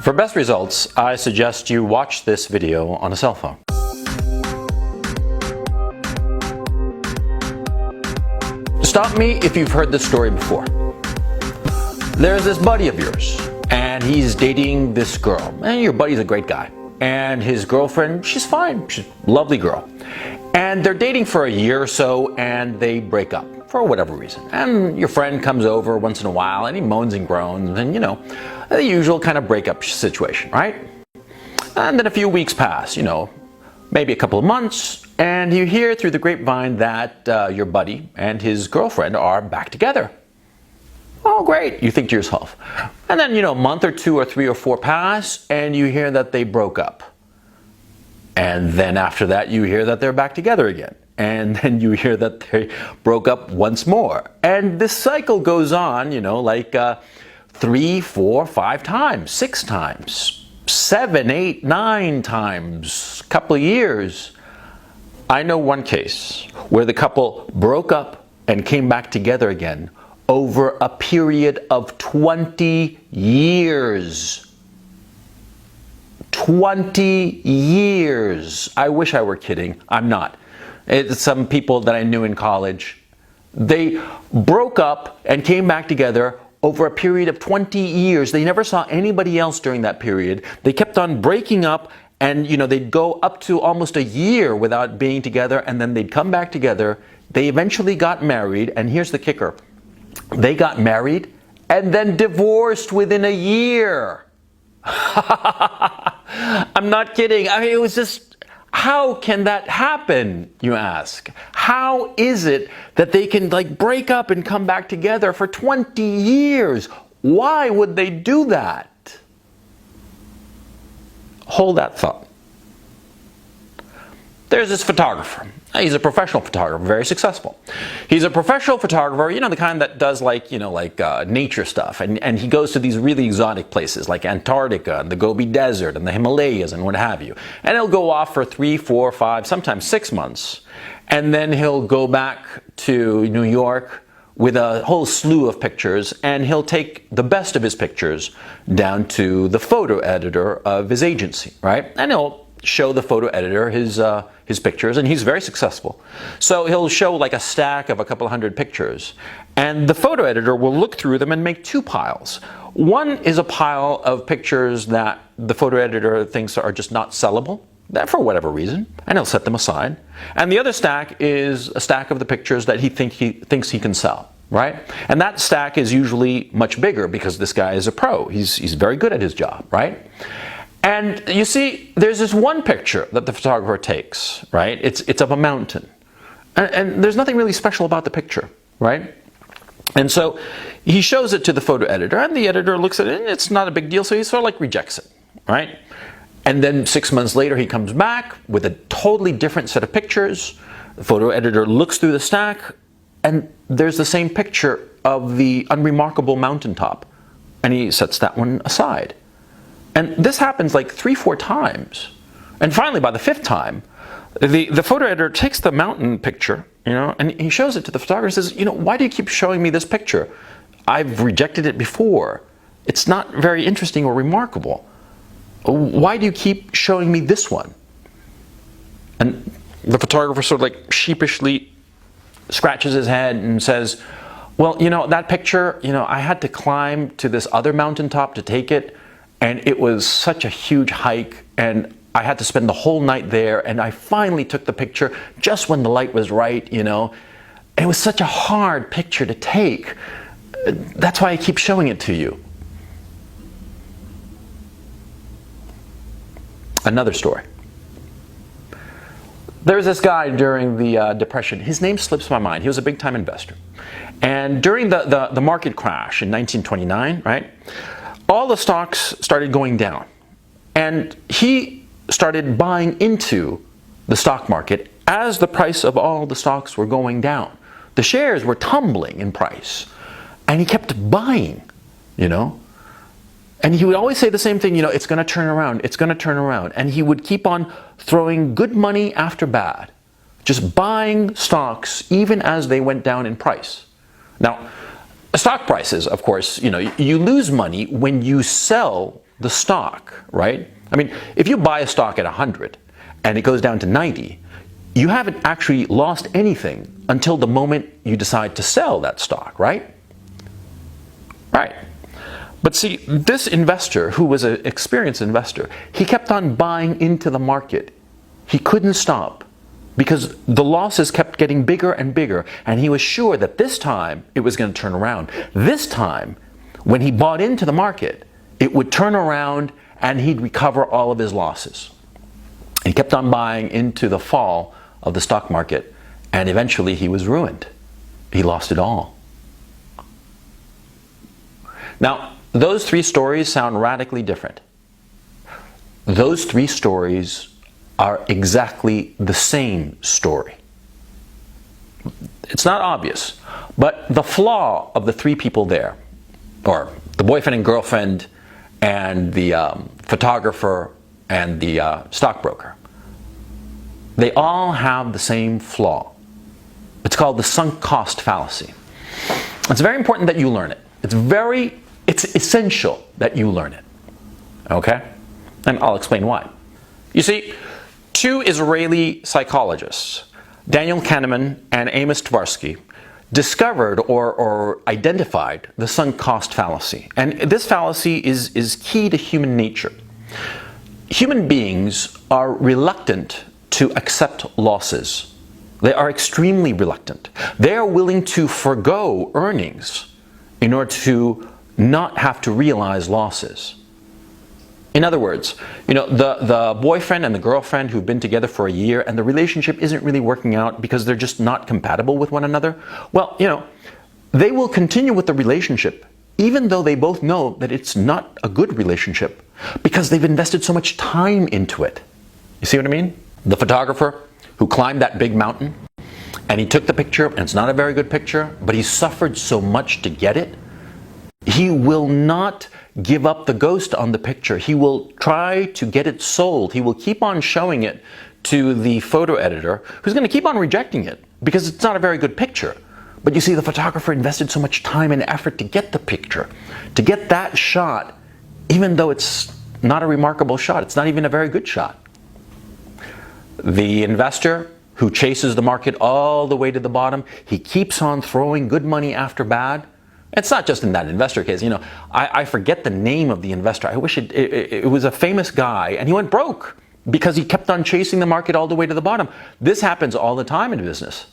For best results, I suggest you watch this video on a cell phone. Stop me if you've heard this story before. There's this buddy of yours, and he's dating this girl. And your buddy's a great guy. And his girlfriend, she's fine. She's a lovely girl. And they're dating for a year or so, and they break up for whatever reason. And your friend comes over once in a while, and he moans and groans, and you know, the usual kind of breakup situation, right? And then a few weeks pass, you know, maybe a couple of months, and you hear through the grapevine that your buddy and his girlfriend are back together. Oh, great, you think to yourself. And then, you know, a month or two or three or four pass, and you hear that they broke up. And then after that, you hear that they're back together again. And then you hear that they broke up once more. And this cycle goes on, you know, like 3, 4, 5 times, 6 times, 7, 8, 9 times, a couple of years. I know one case where the couple broke up and came back together again over a period of 20 years. 20 years. I wish I were kidding. I'm not. It's some people that I knew in college. They broke up and came back together over a period of 20 years. They never saw anybody else during that period. They kept on breaking up, and you know, they'd go up to almost a year without being together, and then they'd come back together. They eventually got married, and here's the kicker. They got married and then divorced within a year. I'm not kidding. I mean, it was just, how can that happen, you ask? How is it that they can like break up and come back together for 20 years? Why would they do that? Hold that thought. There's this photographer. He's a professional photographer, very successful. He's a professional photographer, you know, the kind that does like, you know, like nature stuff. And he goes to these really exotic places like Antarctica and the Gobi Desert and the Himalayas and what have you. And he'll go off for 3, 4, 5, sometimes 6 months. And then he'll go back to New York with a whole slew of pictures, and he'll take the best of his pictures down to the photo editor of his agency, right? And he'll show the photo editor his pictures, and he's very successful. So he'll show like a stack of a couple hundred pictures, and the photo editor will look through them and make 2 piles. One is a pile of pictures that the photo editor thinks are just not sellable, that for whatever reason, and he'll set them aside. And the other stack is a stack of the pictures that he thinks he can sell, right? And that stack is usually much bigger because this guy is a pro. He's very good at his job, right? And you see, there's this one picture that the photographer takes, right? It's of a mountain. And there's nothing really special about the picture, right? And so he shows it to the photo editor, and the editor looks at it, and it's not a big deal, so he sort of like rejects it, right? And then 6 months later, he comes back with a totally different set of pictures. The photo editor looks through the stack, and there's the same picture of the unremarkable mountaintop, and he sets that one aside. And this happens like 3, 4 times. And finally, by the 5th time, the photo editor takes the mountain picture, you know, and he shows it to the photographer and says, you know, why do you keep showing me this picture? I've rejected it before. It's not very interesting or remarkable. Why do you keep showing me this one? And the photographer sort of like sheepishly scratches his head and says, well, you know, that picture, you know, I had to climb to this other mountaintop to take it. And it was such a huge hike, and I had to spend the whole night there, and I finally took the picture just when the light was right, you know. And it was such a hard picture to take. That's why I keep showing it to you. Another story. There was this guy during the Depression. His name slips my mind. He was a big-time investor. And during the market crash in 1929, right? All the stocks started going down, and he started buying into the stock market as the price of all the stocks were going down. The shares were tumbling in price, and he kept buying, you know. And he would always say the same thing, you know, it's going to turn around, it's going to turn around. And he would keep on throwing good money after bad, just buying stocks even as they went down in price. Now, stock prices, of course, you know, you lose money when you sell the stock, right? I mean, if you buy a stock at 100 and it goes down to 90, you haven't actually lost anything until the moment you decide to sell that stock, right? Right. But see, this investor, who was an experienced investor, he kept on buying into the market. He couldn't stop because the losses kept getting bigger and bigger, and he was sure that this time it was going to turn around. This time, when he bought into the market, it would turn around and he'd recover all of his losses. He kept on buying into the fall of the stock market, and eventually he was ruined. He lost it all. Now, those three stories sound radically different. Those three stories are exactly the same story. It's not obvious, but the flaw of the three people there, or the boyfriend and girlfriend and the photographer and the stockbroker, they all have the same flaw. It's called the sunk cost fallacy. It's very important that you learn it. It's essential that you learn it. Okay? And I'll explain why. You see, two Israeli psychologists, Daniel Kahneman and Amos Tversky, discovered or identified the sunk cost fallacy. And this fallacy is key to human nature. Human beings are reluctant to accept losses. They are extremely reluctant. They are willing to forgo earnings in order to not have to realize losses. In other words, the boyfriend and the girlfriend who've been together for a year and the relationship isn't really working out because they're just not compatible with one another, well, they will continue with the relationship even though they both know that it's not a good relationship because they've invested so much time into it. You see what I mean? The photographer who climbed that big mountain and he took the picture, and it's not a very good picture, but he suffered so much to get it. He will not give up the ghost on the picture. He will try to get it sold. He will keep on showing it to the photo editor, who's going to keep on rejecting it because it's not a very good picture. But you see, the photographer invested so much time and effort to get the picture, to get that shot, even though it's not a remarkable shot. It's not even a very good shot. The investor who chases the market all the way to the bottom, he keeps on throwing good money after bad. It's not just in that investor case. I forget the name of the investor. I wish it was a famous guy, and he went broke because he kept on chasing the market all the way to the bottom. This happens all the time in business.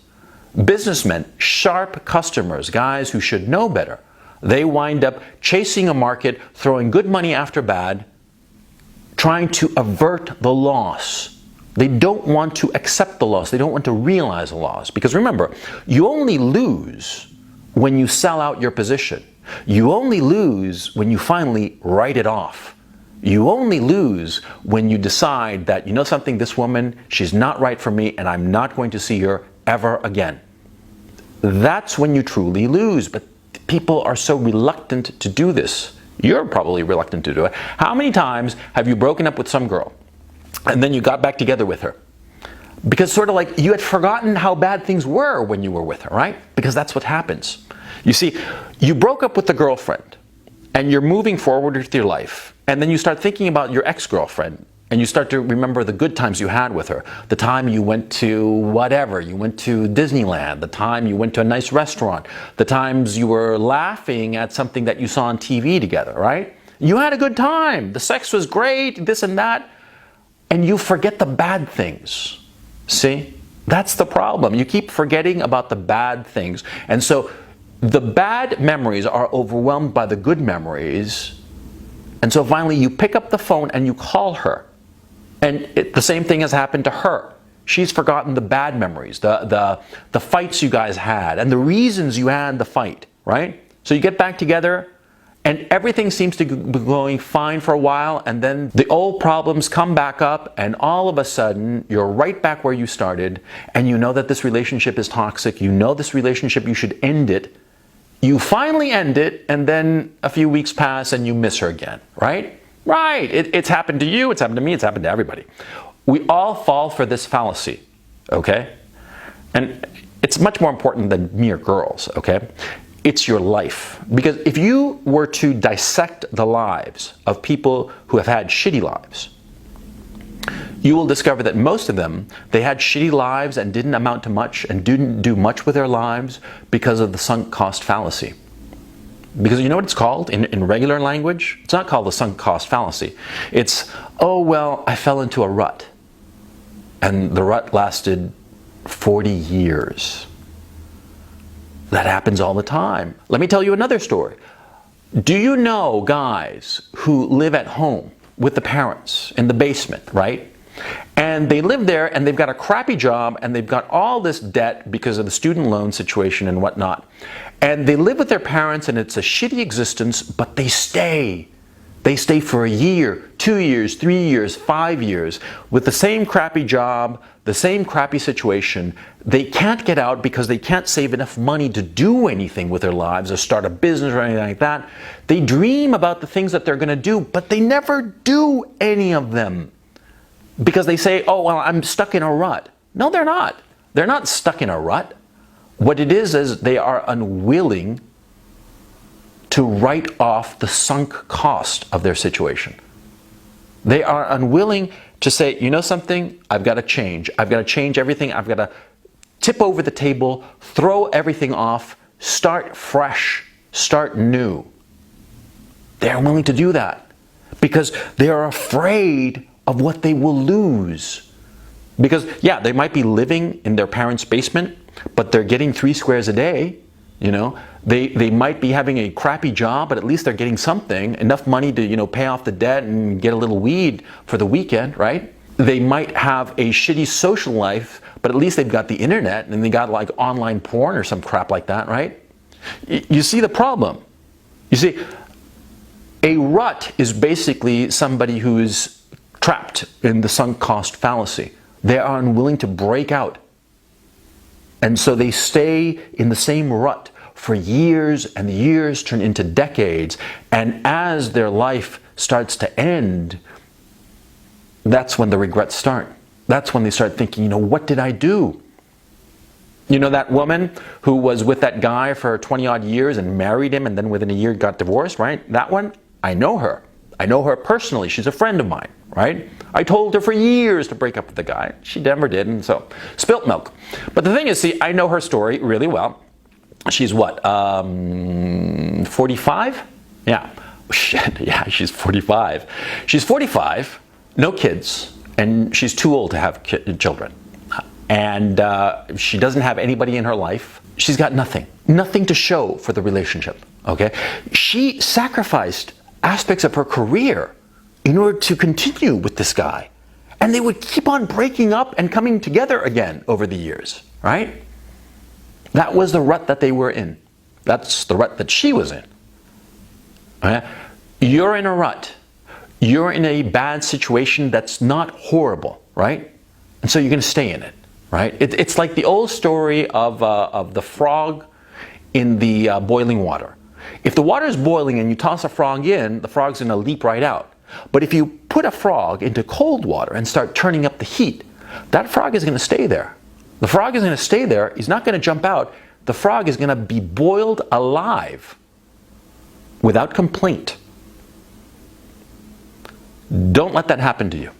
Businessmen, sharp customers, guys who should know better, they wind up chasing a market, throwing good money after bad, trying to avert the loss. They don't want to accept the loss. They don't want to realize the loss. Because remember, you only lose when you sell out your position. You only lose when you finally write it off. You only lose when you decide that, something, this woman, she's not right for me and I'm not going to see her ever again. That's when you truly lose. But people are so reluctant to do this. You're probably reluctant to do it. How many times have you broken up with some girl and then you got back together with her? Because sort of like you had forgotten how bad things were when you were with her, right? Because that's what happens. You see, you broke up with the girlfriend and you're moving forward with your life, and then you start thinking about your ex-girlfriend and you start to remember the good times you had with her. The time you went to whatever, you went to Disneyland, the time you went to a nice restaurant, the times you were laughing at something that you saw on TV together, right? You had a good time. The sex was great, this and that. And you forget the bad things. See? That's the problem. You keep forgetting about the bad things. And so the bad memories are overwhelmed by the good memories. And so finally you pick up the phone and you call her. And the same thing has happened to her. She's forgotten the bad memories, the fights you guys had, and the reasons you had the fight, right? So you get back together, and everything seems to be going fine for a while, and then the old problems come back up, and all of a sudden, you're right back where you started, and you know that this relationship is toxic, you know this relationship, you should end it. You finally end it, and then a few weeks pass, and you miss her again, right? Right, it's happened to you, it's happened to me, it's happened to everybody. We all fall for this fallacy, okay? And it's much more important than mere girls, okay? It's your life. Because if you were to dissect the lives of people who have had shitty lives, you will discover that most of them, they had shitty lives and didn't amount to much and didn't do much with their lives because of the sunk cost fallacy. Because you know what it's called in regular language? It's not called the sunk cost fallacy. It's, oh, well, I fell into a rut. And the rut lasted 40 years. That happens all the time. Let me tell you another story. Do you know guys who live at home with the parents in the basement, right? And they live there and they've got a crappy job and they've got all this debt because of the student loan situation and whatnot. And they live with their parents and it's a shitty existence, but they stay. They stay for a year, 2 years, 3 years, 5 years with the same crappy job, the same crappy situation. They can't get out because they can't save enough money to do anything with their lives or start a business or anything like that. They dream about the things that they're going to do, but they never do any of them because they say, oh, well, I'm stuck in a rut. No, they're not. They're not stuck in a rut. What it is they are unwilling to write off the sunk cost of their situation. They are unwilling to say, you know something, I've got to change. I've got to change everything. I've got to tip over the table, throw everything off, start fresh, start new. They're willing to do that because they are afraid of what they will lose. Because, yeah, they might be living in their parents' basement, but they're getting 3 squares a day. You know, they might be having a crappy job, but at least they're getting something, enough money to, you know, pay off the debt and get a little weed for the weekend, right? They might have a shitty social life, but at least they've got the internet and they got like online porn or some crap like that, right? You see the problem. You see, a rut is basically somebody who's trapped in the sunk cost fallacy. They are unwilling to break out. And so they stay in the same rut for years, and the years turn into decades. And as their life starts to end, that's when the regrets start. That's when they start thinking, you know, what did I do? You know that woman who was with that guy for 20 odd years and married him and then within a year got divorced, right? That one, I know her. I know her personally. She's a friend of mine, right? I told her for years to break up with the guy. She never did, and so spilt milk. But the thing is, see, I know her story really well. She's what, 45? Yeah. Shit, yeah, she's 45. She's 45, no kids, and she's too old to have children. And she doesn't have anybody in her life. She's got nothing to show for the relationship, okay? She sacrificed aspects of her career in order to continue with this guy. And they would keep on breaking up and coming together again over the years, right? That was the rut that they were in. That's the rut that she was in. Okay? You're in a rut. You're in a bad situation that's not horrible, right? And so you're going to stay in it, right? It's like the old story of the frog in the boiling water. If the water is boiling and you toss a frog in, the frog's going to leap right out. But if you put a frog into cold water and start turning up the heat, that frog is going to stay there. The frog is going to stay there. He's not going to jump out. The frog is going to be boiled alive without complaint. Don't let that happen to you.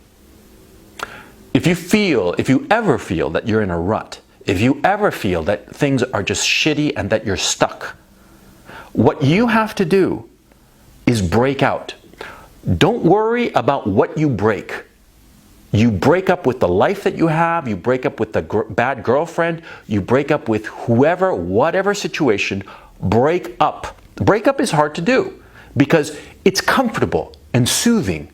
If you ever feel that you're in a rut, if you ever feel that things are just shitty and that you're stuck, what you have to do is break out. Don't worry about what you break. You break up with the life that you have, you break up with the bad girlfriend, you break up with whoever, whatever situation, break up. Break up is hard to do because it's comfortable and soothing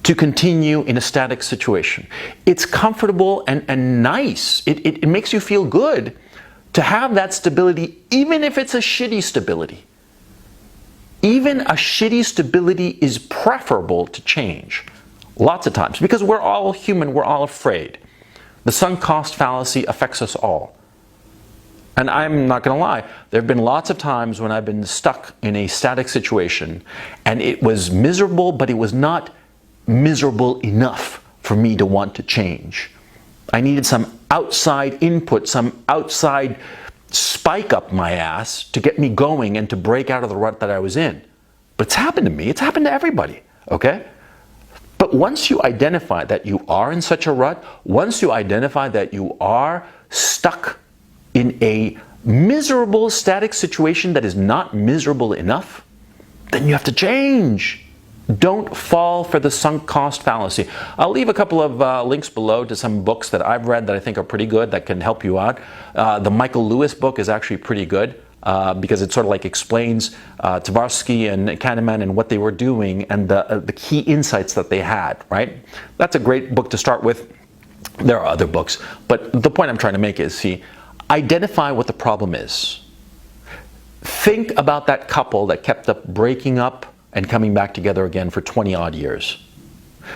to continue in a static situation. It's comfortable and nice. It makes you feel good to have that stability, even if it's a shitty stability. Even a shitty stability is preferable to change. Lots of times. Because we're all human, we're all afraid. The sunk cost fallacy affects us all. And I'm not going to lie, there have been lots of times when I've been stuck in a static situation and it was miserable, but it was not miserable enough for me to want to change. I needed some outside input, some outside spike up my ass to get me going and to break out of the rut that I was in. But it's happened to me. It's happened to everybody, okay? But once you identify that you are in such a rut, once you identify that you are stuck in a miserable static situation that is not miserable enough, then you have to change. Don't fall for the sunk cost fallacy. I'll leave a couple of links below to some books that I've read that I think are pretty good that can help you out. The Michael Lewis book is actually pretty good because it sort of like explains Tversky and Kahneman and what they were doing and the key insights that they had, right? That's a great book to start with. There are other books, but the point I'm trying to make is, see, identify what the problem is. Think about that couple that kept up breaking up and coming back together again for 20 odd years.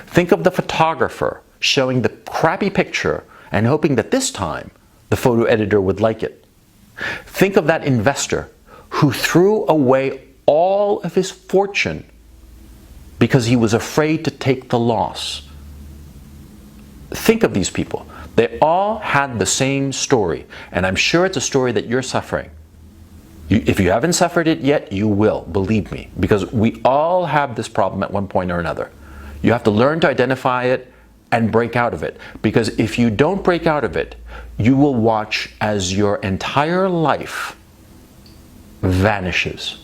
Think of the photographer showing the crappy picture and hoping that this time the photo editor would like it. Think of that investor who threw away all of his fortune because he was afraid to take the loss. Think of these people. They all had the same story, and I'm sure it's a story that you're suffering. If you haven't suffered it yet, you will, believe me, because we all have this problem at one point or another. You have to learn to identify it and break out of it, because if you don't break out of it, you will watch as your entire life vanishes.